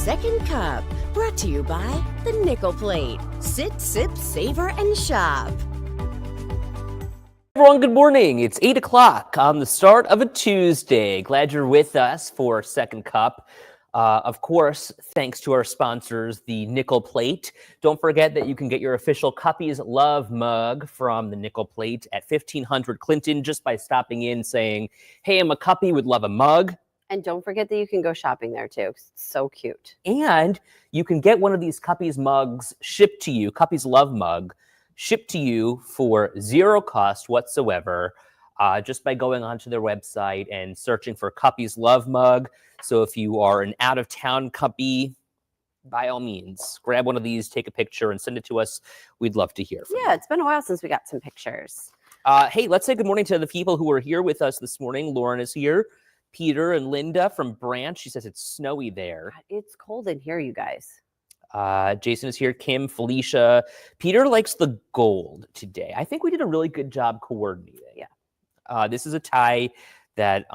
Second Cup, brought to you by the Nickel Plate. Sit, sip, savor, and shop. Everyone, good morning. It's 8 o'clock on the start of a Tuesday. Glad you're with us for Second Cup. Of course, thanks to our sponsors, the Nickel Plate. Don't forget that you can get your official Cuppies Love mug from the Nickel Plate at 1500 Clinton just by stopping in saying, hey, I'm a Cuppy, would love a mug. And don't forget that you can go shopping there too. It's so cute. And you can get one of these Cuppies mugs shipped to you, Cuppies Love mug, shipped to you for zero cost whatsoever, just by going onto their website and searching for Cuppies Love mug. So if you are an out-of-town Cuppy, by all means, grab one of these, take a picture, and send it to us. We'd love to hear from you. Yeah, it's been a while since we got some pictures. Hey, let's say good morning to the people who are here with us this morning. Lauren is here. Peter and Linda from Branch. She says it's snowy there. God, it's cold in here, you guys. Jason is here. Kim, Felicia. Peter likes the gold today. I think we did a really good job coordinating. Yeah. This is a tie that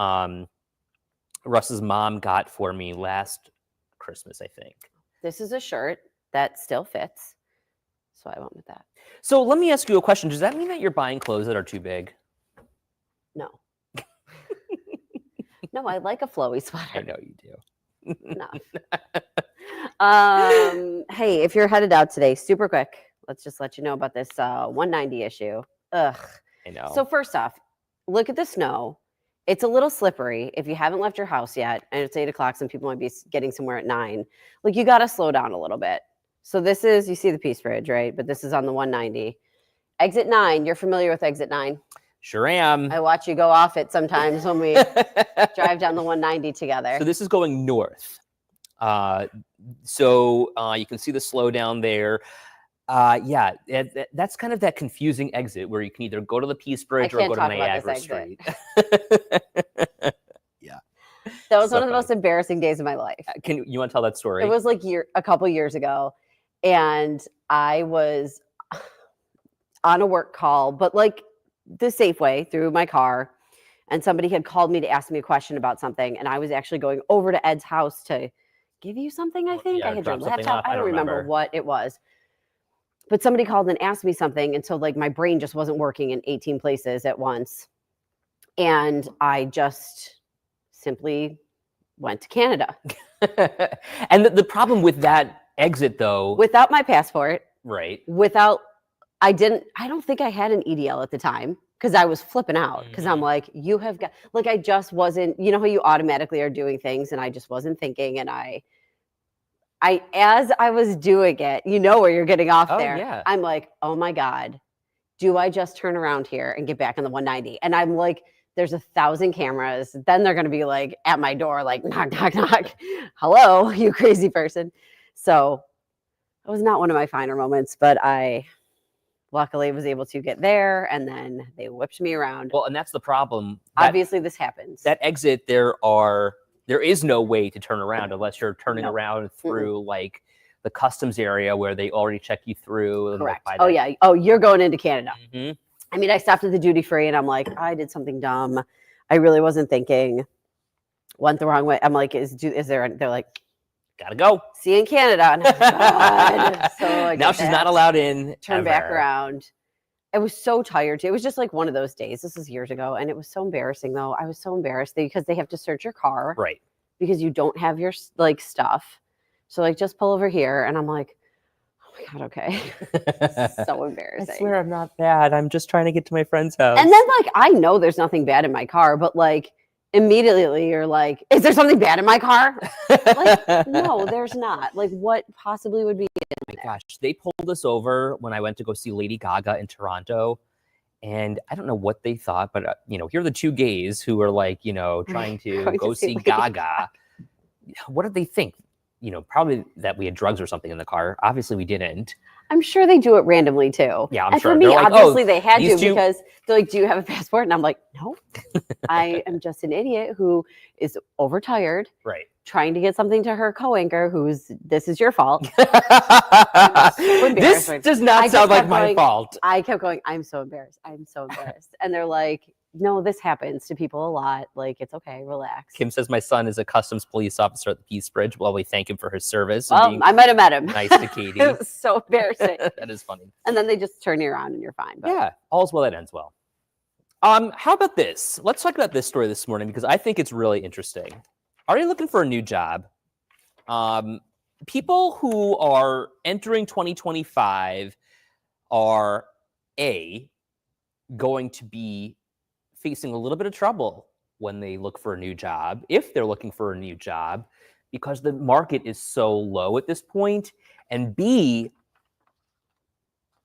Russ's mom got for me last Christmas, I think. This is a shirt that still fits, so I went with that. So let me ask you a question. Does that mean that you're buying clothes that are too big? No. No, I like a flowy sweater. I know you do. Enough. Hey, if you're headed out today, super quick, let's just let you know about this 190 issue. Ugh. I know. So first off, look at the snow. It's a little slippery. If you haven't left your house yet, and it's 8 o'clock, some people might be getting somewhere at 9. Like, you got to slow down a little bit. So this is, you see the Peace Bridge, right? But this is on the 190. Exit 9, you're familiar with Exit 9? Sure am. I watch you go off it sometimes when we drive down the 190 together. So this is going north. So you can see the slowdown there. Yeah, that's kind of that confusing exit where you can either go to the Peace Bridge or go to Niagara Street. Yeah. That was one of the most embarrassing days of my life. You want to tell that story? It was like a couple years ago, and I was on a work call, but like the Safeway through my car, and somebody had called me to ask me a question about something, and I was actually going over to Ed's house to give you something, I think. Yeah, I had your drop something laptop. off. I don't remember what it was. But somebody called and asked me something, and so like my brain just wasn't working in 18 places at once. And I just simply went to Canada. And the problem with that exit, though, Without my passport, right? I don't think I had an EDL at the time because I was flipping out because I'm like, you have got, like, I just wasn't, you know how you automatically are doing things, and I just wasn't thinking. And as I was doing it, you know, where you're getting off there, yeah. I'm like, oh my God, do I just turn around here and get back on the 190? And I'm like, there's 1,000 cameras. Then they're going to be like at my door, like, knock, knock, knock. Hello, you crazy person. So it was not one of my finer moments, but I luckily was able to get there, and then they whipped me around. Well, and that's the problem. Obviously, this happens. That exit, there is no way to turn around unless you're turning around through like the customs area where they already check you through. Correct. Like, oh, yeah. Oh, you're going into Canada. Mm-hmm. I mean, I stopped at the duty free, and I'm like, I did something dumb. I really wasn't thinking. Went the wrong way. I'm like, is there? They're like, gotta go. See you in Canada. And I'm like, God. So now she's not allowed in. Turn back around. I was so tired. It was just like one of those days. This is years ago, and it was so embarrassing. Though I was so embarrassed because they have to search your car, right? Because you don't have your like stuff. So like, just pull over here, and I'm like, oh my God, okay. So embarrassing. I swear I'm not bad. I'm just trying to get to my friend's house. And then like, I know there's nothing bad in my car, but like, immediately you're like, is there something bad in my car? Like, no, there's not. Like, what possibly would be in there? Oh my gosh, they pulled us over when I went to go see Lady Gaga in Toronto, and I don't know what they thought, but here are the two gays who are like, trying to go see Gaga. What did they think? Probably that we had drugs or something in the car. Obviously, we didn't. I'm sure they do it randomly too. Yeah, I'm and sure. For me, like, obviously they had to two... because they're like, "Do you have a passport?" And I'm like, "No, I am just an idiot who is overtired, right? Trying to get something to her co-anchor. This is your fault." This does not sound like my fault. I kept going. I'm so embarrassed. I'm so embarrassed. And they're like, no, this happens to people a lot. Like, it's okay, relax. Kim says, my son is a customs police officer at the Peace Bridge. Well, we thank him for his service. Well, I might have met him. nice to Katie. It was so embarrassing. That is funny. And then they just turn you around and you're fine. But Yeah, all's well that ends well. How about this? Let's talk about this story this morning because I think it's really interesting. Are you looking for a new job? People who are entering 2025 are going to be facing a little bit of trouble when they look for a new job, if they're looking for a new job, because the market is so low at this point, and B,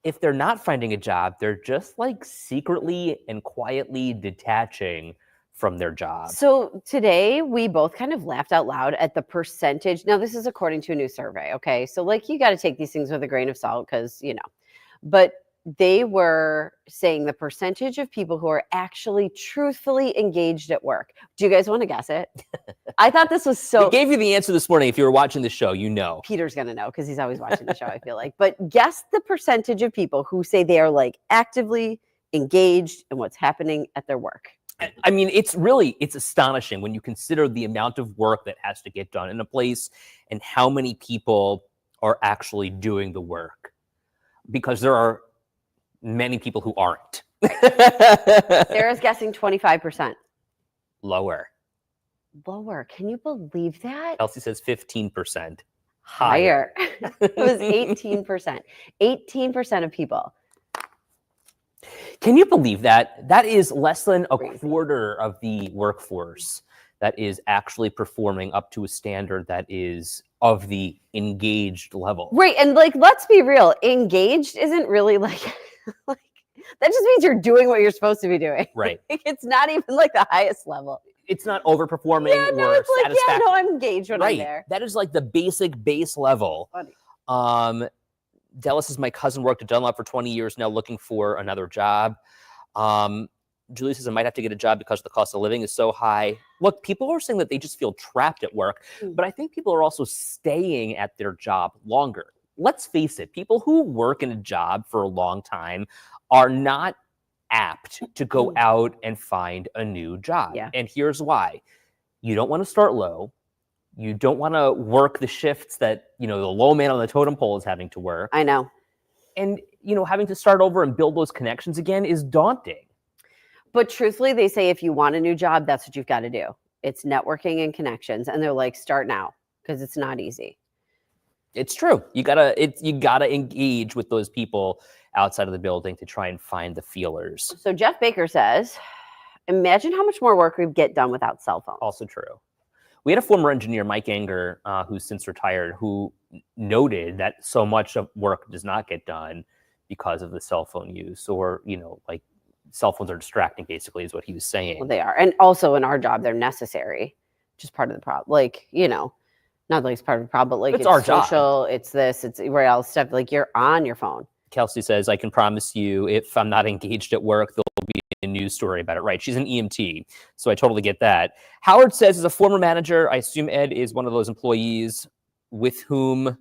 if they're not finding a job, they're just like secretly and quietly detaching from their job. so today we both kind of laughed out loud at the percentage. Now, this is according to a new survey. Okay. So, like, you got to take these things with a grain of salt because, but they were saying the percentage of people who are actually truthfully engaged at work. Do you guys want to guess it? I thought this was so. We gave you the answer this morning. If you were watching the show, Peter's going to know because he's always watching the show, I feel like. But guess the percentage of people who say they are like actively engaged in what's happening at their work. I mean, it's astonishing when you consider the amount of work that has to get done in a place and how many people are actually doing the work, because there are many people who aren't. Sarah's guessing 25%. Lower. Lower. Can you believe that? Elsie says 15%. Higher. It was 18%. 18% of people. Can you believe that? That is less than a Crazy. quarter of the workforce that is actually performing up to a standard that is of the engaged level. Right. And like, let's be real. Engaged isn't really like that just means you're doing what you're supposed to be doing. Right. Like, it's not even like the highest level. It's not overperforming Yeah, no, or it's like, yeah, satisfactory. no, I'm engaged when I'm Right. there. That is like the basic base level. Funny. Della says, my cousin worked at Dunlop for 20 years now looking for another job. Julie says, I might have to get a job because the cost of living is so high. Look, people are saying that they just feel trapped at work, but I think people are also staying at their job longer. Let's face it, people who work in a job for a long time are not apt to go out and find a new job. Yeah. And here's why. You don't want to start low. You don't want to work the shifts that, the low man on the totem pole is having to work. I know. And, having to start over and build those connections again is daunting. But truthfully, they say if you want a new job, that's what you've got to do. It's networking and connections. And they're like, start now, because it's not easy. It's true. You gotta engage with those people outside of the building to try and find the feelers. So Jeff Baker says, imagine how much more work we'd get done without cell phones. Also true. We had a former engineer, Mike Anger, who's since retired, who noted that so much of work does not get done because of the cell phone use, or, like cell phones are distracting, basically, is what he was saying. Well, they are. And also in our job, they're necessary. Just part of the problem. Like, not like it's part of the problem, but like It's our social, it's this, it's where else stuff. Like, you're on your phone. Kelsey says, I can promise you, if I'm not engaged at work, there'll be a news story about it. Right. She's an EMT. So I totally get that. Howard says, as a former manager, I assume Ed is one of those employees with whom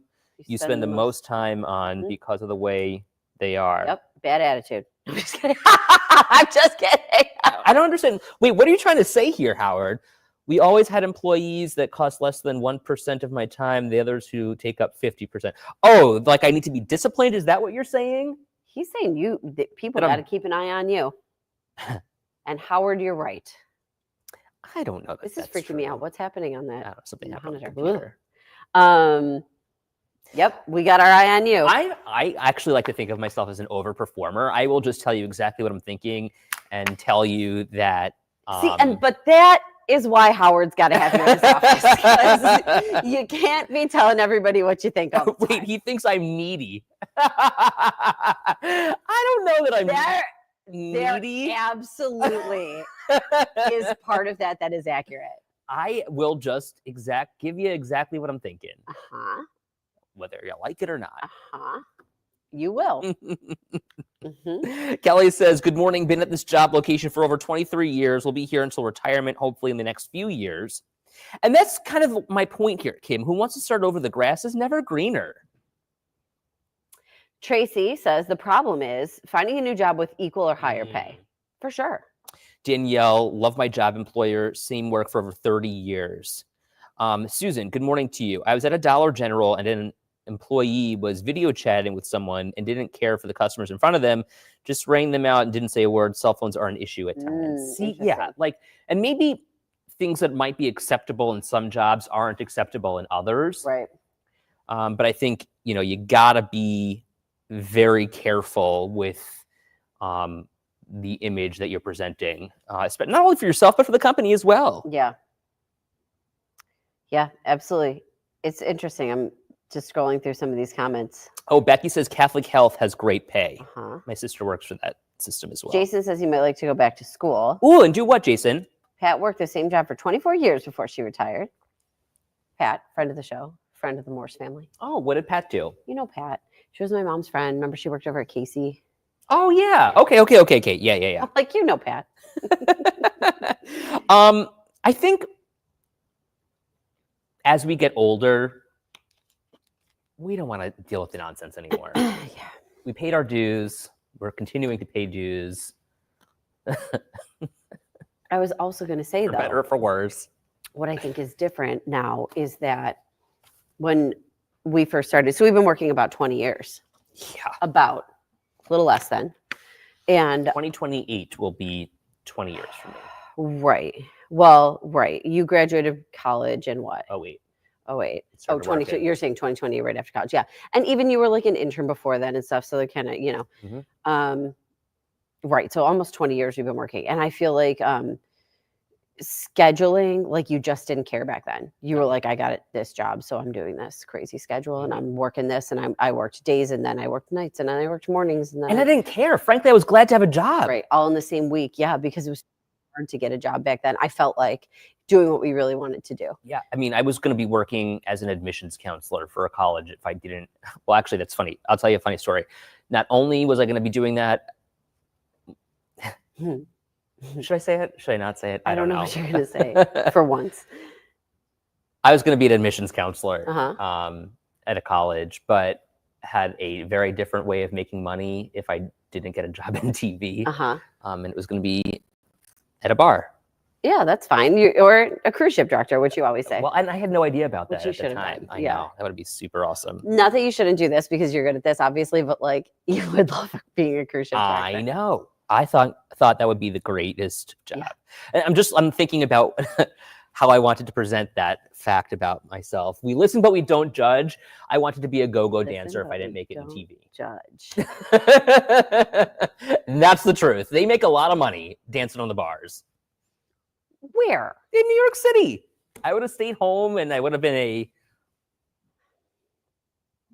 you spend the most time on because of the way they are. Yep. Bad attitude. I'm just kidding. I'm just kidding. I don't understand. Wait, what are you trying to say here, Howard? We always had employees that cost less than 1% of my time, the others who take up 50%. Oh, like I need to be disciplined? Is that what you're saying? He's saying people got to keep an eye on you. And Howard, you're right. I don't know. This is freaking me out. What's happening on I don't that? know, something happened on the monitor? computer. Yep, we got our eye on you. I actually like to think of myself as an overperformer. I will just tell you exactly what I'm thinking and tell you that. But that is why Howard's got to have you in his office. 'Cause you can't be telling everybody what you think of. Wait, he thinks I'm needy. I don't know that I'm needy. There absolutely is part of that is accurate. I will just give you exactly what I'm thinking, Uh-huh. whether you like it or not. Uh-huh. You will. Mm-hmm. Kelly says, good morning. Been at this job location for over 23 years. Will be here until retirement, hopefully in the next few years. And that's kind of my point here, Kim. Who wants to start over? The grass is never greener. Tracy says the problem is finding a new job with equal or higher pay. For sure. Danielle, love my job, employer, same work for over 30 years. Susan, good morning to you. I was at a Dollar General and an employee was video chatting with someone and didn't care for the customers in front of them, just rang them out and didn't say a word. Cell phones are an issue at times. See, yeah, like, and maybe things that might be acceptable in some jobs aren't acceptable in others. Right. But I think, you gotta be very careful with the image that you're presenting, not only for yourself, but for the company as well. Yeah. Yeah, absolutely. It's interesting. I'm just scrolling through some of these comments. Oh, Becky says Catholic Health has great pay. Uh-huh. My sister works for that system as well. Jason says he might like to go back to school. Ooh, and do what, Jason? Pat worked the same job for 24 years before she retired. Pat, friend of the show, friend of the Morse family. Oh, what did Pat do? You know Pat. She was my mom's friend. Remember she worked over at Casey? Oh, yeah. Okay. Yeah. I'm like, Pat. I think as we get older, we don't want to deal with the nonsense anymore. Yeah. We paid our dues. We're continuing to pay dues. I was also going to say, For though, better or for worse. what I think is different now is that when we first started, so we've been working about 20 years. Yeah. About a little less than. And 2028 will be 20 years from now. right. Well, right. You graduated college in what? Oh, wait. Oh, wait. Started 22. working. You're saying 2020 right after college. Yeah. And even you were like an intern before then and stuff. So they're kind of, right. So almost 20 years we've been working. And I feel like scheduling, like you just didn't care back then. You were like, I got this job, so I'm doing this crazy schedule and I'm working this. And I worked days and then I worked nights and then I worked mornings. And then I didn't care. Frankly, I was glad to have a job. right. All in the same week. Yeah. Because it was hard to get a job back then. I felt like doing what we really wanted to do. Yeah. I mean, I was going to be working as an admissions counselor for a college if I didn't. Well, actually, that's funny. I'll tell you a funny story. Not only was I going to be doing that. Should I say it? Should I not say it? I don't know what you're going to say for once. I was going to be an admissions counselor Uh-huh. At a college, but had a very different way of making money if I didn't get a job in TV. Uh-huh. And it was going to be at a bar. Yeah, that's fine. Or a cruise ship director, which you always say. Well, and I had no idea about Which that you at the should have time. done, I yeah. know. That would be super awesome. Not that you shouldn't do this because you're good at this, obviously, but like you would love being a cruise ship director. I know. I thought that would be the greatest job. Yeah. And I'm thinking about how I wanted to present that fact about myself. We listen, but we don't judge. I wanted to be a go-go Listen, dancer if but I didn't we make it in don't TV. Judge. That's the truth. They make a lot of money dancing on the bars. Where? In New York City. I would have stayed home and I would have been a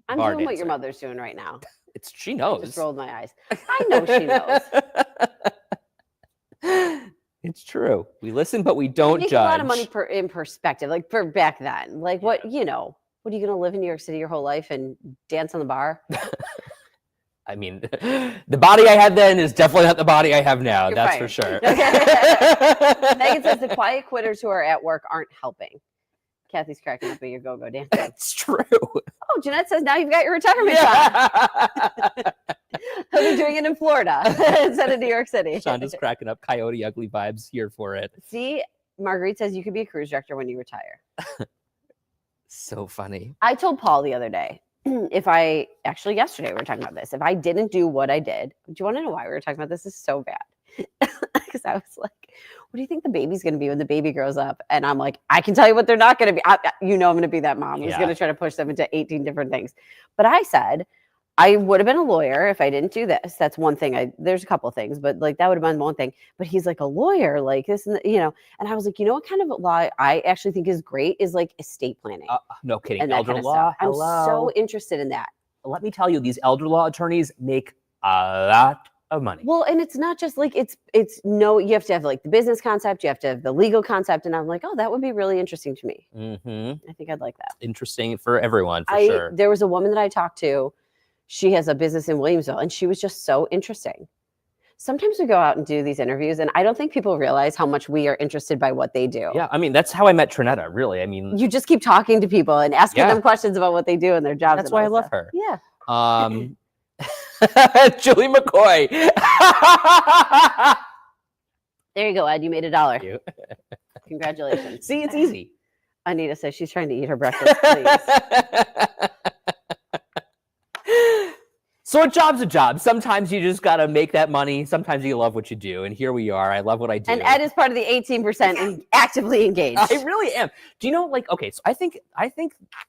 I'm bar doing what dancer. your mother's doing right now. She I knows. just rolled my eyes. I know she knows. It's true. We listen, but we don't Make judge. a lot of money in perspective, like for back then. Like what, what are you going to live in New York City your whole life and dance on the bar? I mean, the body I had then is definitely not the body I have now. You're That's fired. for sure. Okay. Megan says the quiet quitters who are at work aren't helping. Kathy's cracking up at your go-go dancing. That's true. Oh, Jeanette says now you've got your retirement job. He'll be doing it in Florida instead of New York City. Shonda's cracking up. Coyote Ugly vibes here for it. See, Marguerite says you could be a cruise director when you retire. So funny. I told Paul the other day, yesterday we were talking about this. If I didn't do what I did, do you want to know why we were talking about this? This is so bad. Because I was like, what do you think the baby's going to be when the baby grows up? And I'm like, I can tell you what they're not going to be. I'm going to be that mom who's going to try to push them into 18 different things. But I said, I would have been a lawyer if I didn't do this. That's one thing. There's a couple things, but like that would have been one thing. But he's like a lawyer, like this, and and I was like, what kind of law I actually think is great is like estate planning. No kidding. And that Elder kind of law. stuff. I'm so interested in that. Let me tell you, these elder law attorneys make a lot of money. Well, and it's not just like you have to have like the business concept, you have to have the legal concept, and I'm like, oh, that would be really interesting to me. Mm-hmm. I think I'd like that. Interesting for everyone, for sure. There was a woman that I talked to. She has a business in Williamsville, and she was just so interesting. Sometimes we go out and do these interviews, and I don't think people realize how much we are interested by what they do. Yeah, I mean, that's how I met Trinetta, really. I mean, You just keep talking to people and asking them questions about what they do and their jobs. that's and why I all love that her. Yeah. Julie McCoy. There you go, Ed. You made $1. Thank you. Congratulations. See, it's easy. Anita says she's trying to eat her breakfast, please. So a job's a job. Sometimes you just got to make that money. Sometimes you love what you do. And here we are. I love what I do. And Ed is part of the 18% and actively engaged. I really am. Do you know, like, okay, so I think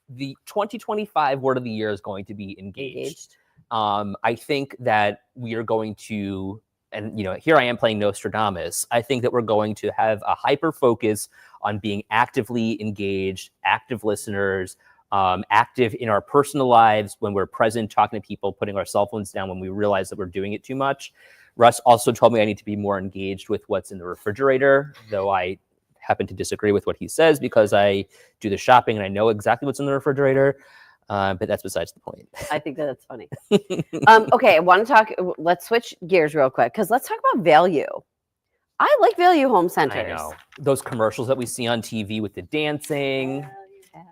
the 2025 word of the year is going to be engaged. I think that we are going to, and you know, here I am playing Nostradamus. I think that we're going to have a hyper focus on being actively engaged, active listeners, active in our personal lives when we're present, talking to people, putting our cell phones down when we realize that we're doing it too much. Russ also told me I need to be more engaged with what's in the refrigerator, though I happen to disagree with what he says because I do the shopping and I know exactly what's in the refrigerator. But that's besides the point. I think that's funny. Okay, I want to talk. Let's switch gears real quick because let's talk about value. I like value home centers. I know those commercials that we see on TV with the dancing.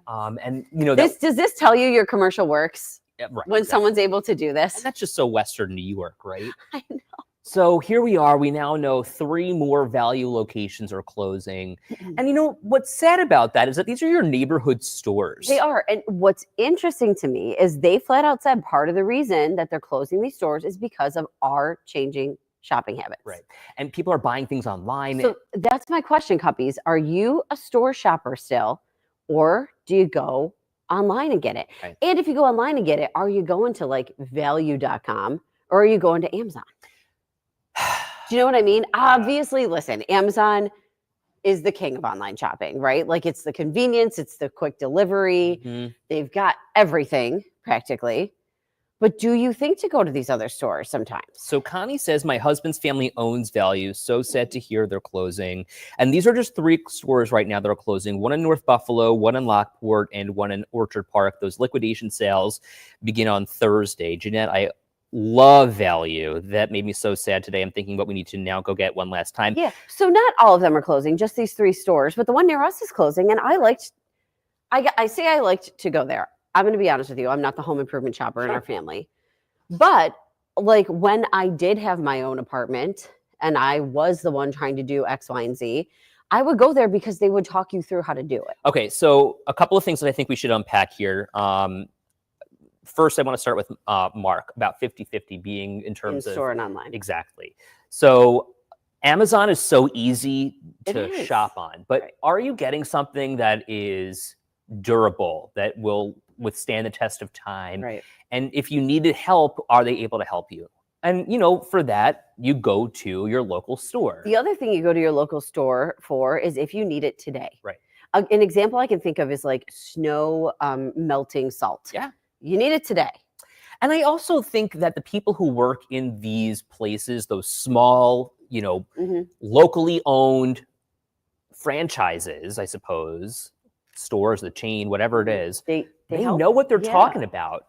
And you know, does this tell you your commercial works right, when exactly. someone's able to do this? And that's just so Western New York, right? I know. So here we are. We now know 3 more value locations are closing. And you know, what's sad about that is that these are your neighborhood stores. They are. And what's interesting to me is they flat out said part of the reason that they're closing these stores is because of our changing shopping habits. Right. And people are buying things online. So that's my question, Cuppies. Are you a store shopper still? Or do you go online and get it? Right. And if you go online and get it, are you going to like value.com or are you going to Amazon? Do you know what I mean? Obviously, listen, Amazon is the king of online shopping, right? Like it's the convenience, it's the quick delivery. Mhm. They've got everything practically. But do you think to go to these other stores sometimes? So Connie says, my husband's family owns Value. So sad to hear they're closing. And these are just 3 stores right now that are closing. One in North Buffalo, one in Lockport, and one in Orchard Park. Those liquidation sales begin on Thursday. Jeanette, I love Value. That made me so sad today. I'm thinking about we need to now go get one last time. Yeah. So not all of them are closing, just these 3 stores. But the one near us is closing. And I liked to go there. I'm going to be honest with you. I'm not the home improvement shopper in our family. But like when I did have my own apartment and I was the one trying to do X, Y, and Z, I would go there because they would talk you through how to do it. Okay. So a couple of things that I think we should unpack here. First, I want to start with Mark about 50-50 being in terms In store and online. Exactly. So Amazon is so easy to shop on, but Right. Are you getting something that is durable, that will withstand the test of time? Right. And if you needed help, are they able to help you? And, you know, for that, you go to your local store. The other thing you go to your local store for is if you need it today. Right. An example I can think of is like snow melting salt. Yeah. You need it today. And I also think that the people who work in these places, those small, you know, locally owned franchises, I suppose, stores, the chain, whatever it is, They they know what they're talking about.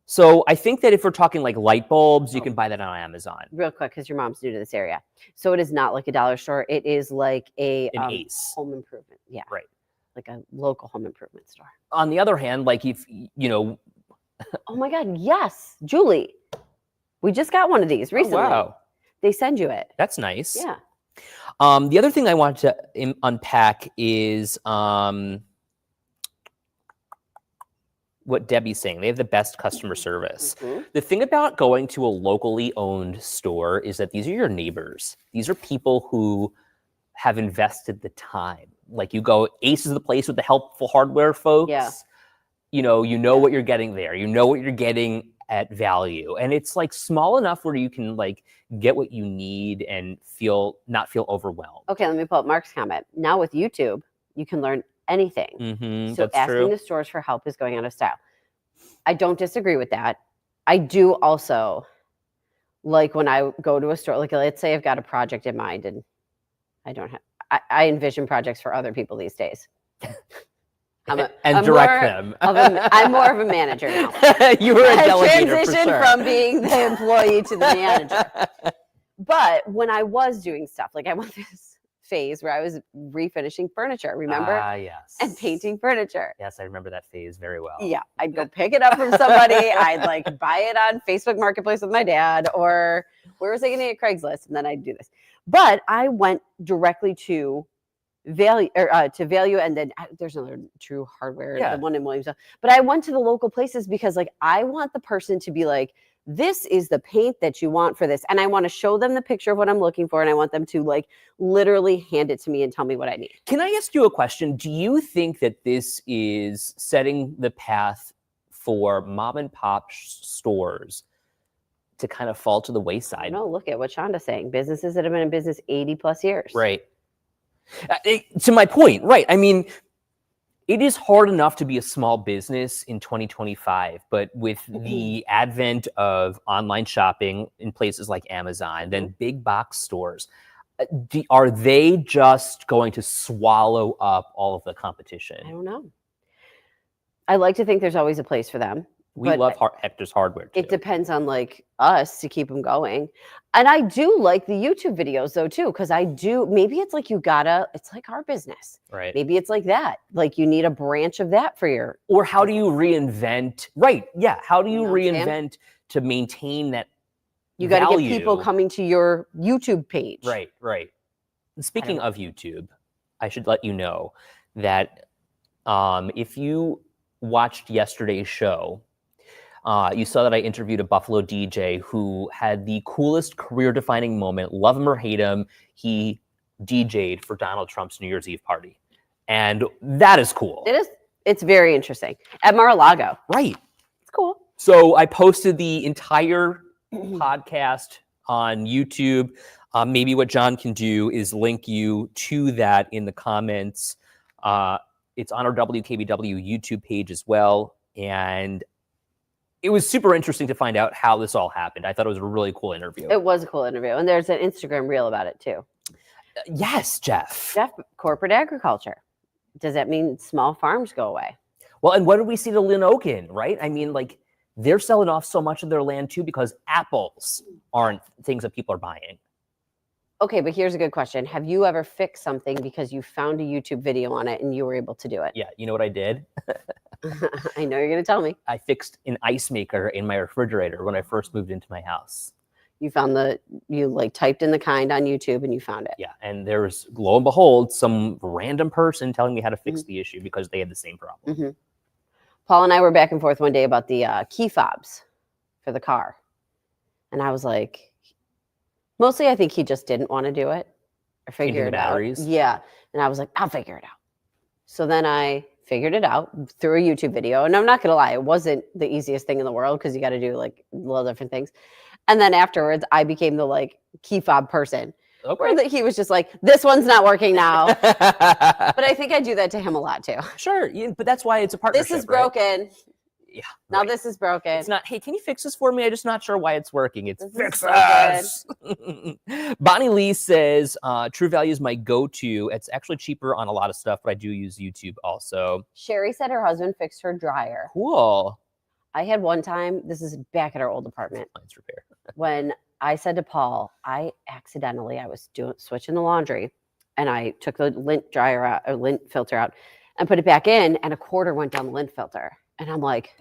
So I think that if we're talking like light bulbs, you can buy that on Amazon. Real quick, because your mom's new to this area. So it is not like a dollar store. It is like an Ace. home improvement. Yeah. Right. Like a local home improvement store. On the other hand, like if, you know. Oh my God. Yes. Julie. We just got one of these recently. Oh, wow. They send you it. That's nice. Yeah. The other thing I wanted to unpack is what Debbie's saying. They have the best customer service. The thing about going to a locally owned store is that these are your neighbors. These are people who have invested the time. Like you go, Ace is the place with the helpful hardware folks. Yeah. You know what you're getting there. You know what you're getting at Value. And it's like small enough where you can like get what you need and not feel overwhelmed. Okay, let me pull up Mark's comment. Now with YouTube, you can learn anything. Mm-hmm, So that's asking true. the stores for help is going out of style. I don't disagree with that. I do also like when I go to a store, like let's say I've got a project in mind and I envision projects for other people these days. And direct them. I'm more of a manager now. You were a I delegator for transitioned sure. from being the employee to the manager. But when I was doing stuff, like I went through this phase where I was refinishing furniture, remember? Ah, yes. And painting furniture. Yes, I remember that phase very well. Yeah, I'd go pick it up from somebody. I'd like buy it on Facebook Marketplace with my dad, or Where was I going to get Craigslist? And then I'd do this. But I went directly to Value and then there's another True Hardware, the one in Williamsville. But I went to the local places because like I want the person to be like, this is the paint that you want for this. And I want to show them the picture of what I'm looking for. And I want them to like literally hand it to me and tell me what I need. Can I ask you a question? Do you think that this is setting the path for mom and pop stores to kind of fall to the wayside? No, look at what Shonda's saying. Businesses that have been in business 80 plus years. Right. To my point, right. I mean, it is hard enough to be a small business in 2025, but with the advent of online shopping in places like Amazon, then big box stores, are they just going to swallow up all of the competition? I don't know. I like to think there's always a place for them. We love Hector's Hardware too. It depends on like us to keep them going. And I do like the YouTube videos though too, because maybe it's like it's like our business. Right. Maybe it's like that. Like you need a branch of that for your. Or how do you reinvent? Right. Yeah. How do you reinvent to maintain that You got to get people coming to your YouTube page. Right, right. Speaking of YouTube, I should let you know that if you watched yesterday's show, you saw that I interviewed a Buffalo DJ who had the coolest career-defining moment. Love him or hate him, he DJ'd for Donald Trump's New Year's Eve party. And that is cool. It is. It's very interesting. At Mar-a-Lago. Right. It's cool. So I posted the entire podcast on YouTube. Maybe what John can do is link you to that in the comments. It's on our WKBW YouTube page as well. And it was super interesting to find out how this all happened. I thought it was a really cool interview. It was a cool interview. And there's an Instagram reel about it too. Yes, Jeff. Corporate agriculture. Does that mean small farms go away? Well, and what did we see to Lynn Oaken, right? I mean, like, they're selling off so much of their land too because apples aren't things that people are buying. Okay, but here's a good question. Have you ever fixed something because you found a YouTube video on it and you were able to do it? Yeah, you know what I did? I know you're going to tell me. I fixed an ice maker in my refrigerator when I first moved into my house. You found you like typed in the kind on YouTube and you found it. Yeah, and there was, lo and behold, some random person telling me how to fix the issue because they had the same problem. Paul and I were back and forth one day about the key fobs for the car. And I was like, mostly I think he just didn't want to do it or figure it out. Yeah. And I was like, I'll figure it out. So then I figured it out through a YouTube video. And I'm not going to lie, it wasn't the easiest thing in the world because you got to do like little different things. And then afterwards, I became the like key fob person. Okay. Where he was just like, this one's not working now. But I think I do that to him a lot too. Sure, but that's why it's a partnership. This is broken. Right? Yeah. Now this is broken. It's not, hey, can you fix this for me? I'm just not sure why it's working. It's fix us. Bonnie Lee says, True Value is my go-to. It's actually cheaper on a lot of stuff, but I do use YouTube also. Sherry said her husband fixed her dryer. Cool. I had one time, this is back at our old apartment. Appliance repair. When I said to Paul, I was switching the laundry and I took the lint dryer out or lint filter out and put it back in and a quarter went down the lint filter. And I'm like,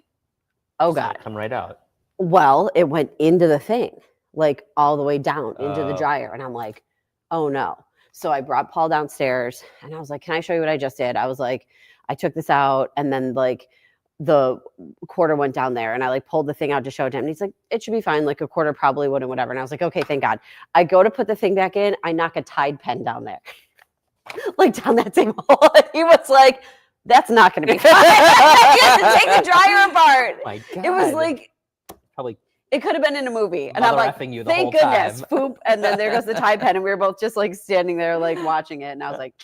oh God. Come right out. Well, it went into the thing, like all the way down into the dryer. And I'm like, oh no. So I brought Paul downstairs and I was like, can I show you what I just did? I was like, I took this out and then like the quarter went down there and I like pulled the thing out to show it to him. And he's like, it should be fine. Like a quarter probably wouldn't, whatever. And I was like, okay, thank God. I go to put the thing back in. I knock a Tide pen down there, like down that same hole. And he was like, that's not going to be fine. You have to take the dryer apart. My God. It was like, probably. It could have been in a movie. And I'm like, thank goodness. Poop. And then there goes the Tide pen. And we were both just like standing there, like watching it. And I was like,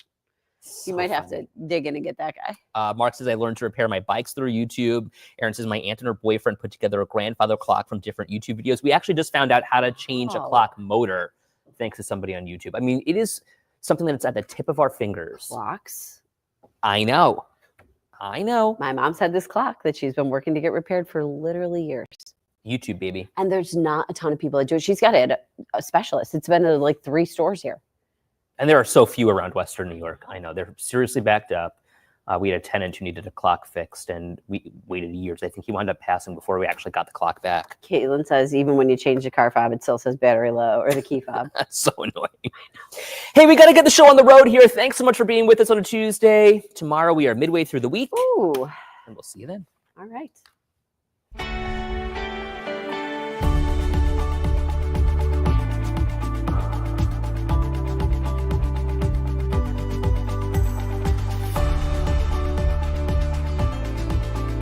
you might have to dig in and get that guy. Mark says, I learned to repair my bikes through YouTube. Aaron says, my aunt and her boyfriend put together a grandfather clock from different YouTube videos. We actually just found out how to change a clock motor thanks to somebody on YouTube. I mean, it is something that's at the tip of our fingers. Clocks? I know. My mom's had this clock that she's been working to get repaired for literally years. YouTube, baby. And there's not a ton of people that do it. She's got a specialist. It's been in like 3 stores here. And there are so few around Western New York. I know they're seriously backed up. We had a tenant who needed a clock fixed, and we waited years. I think he wound up passing before we actually got the clock back. Caitlin says even when you change the car fob, it still says battery low or the key fob. That's so annoying. Hey, we got to get the show on the road here. Thanks so much for being with us on a Tuesday. Tomorrow we are midway through the week, Ooh, and we'll see you then. all right.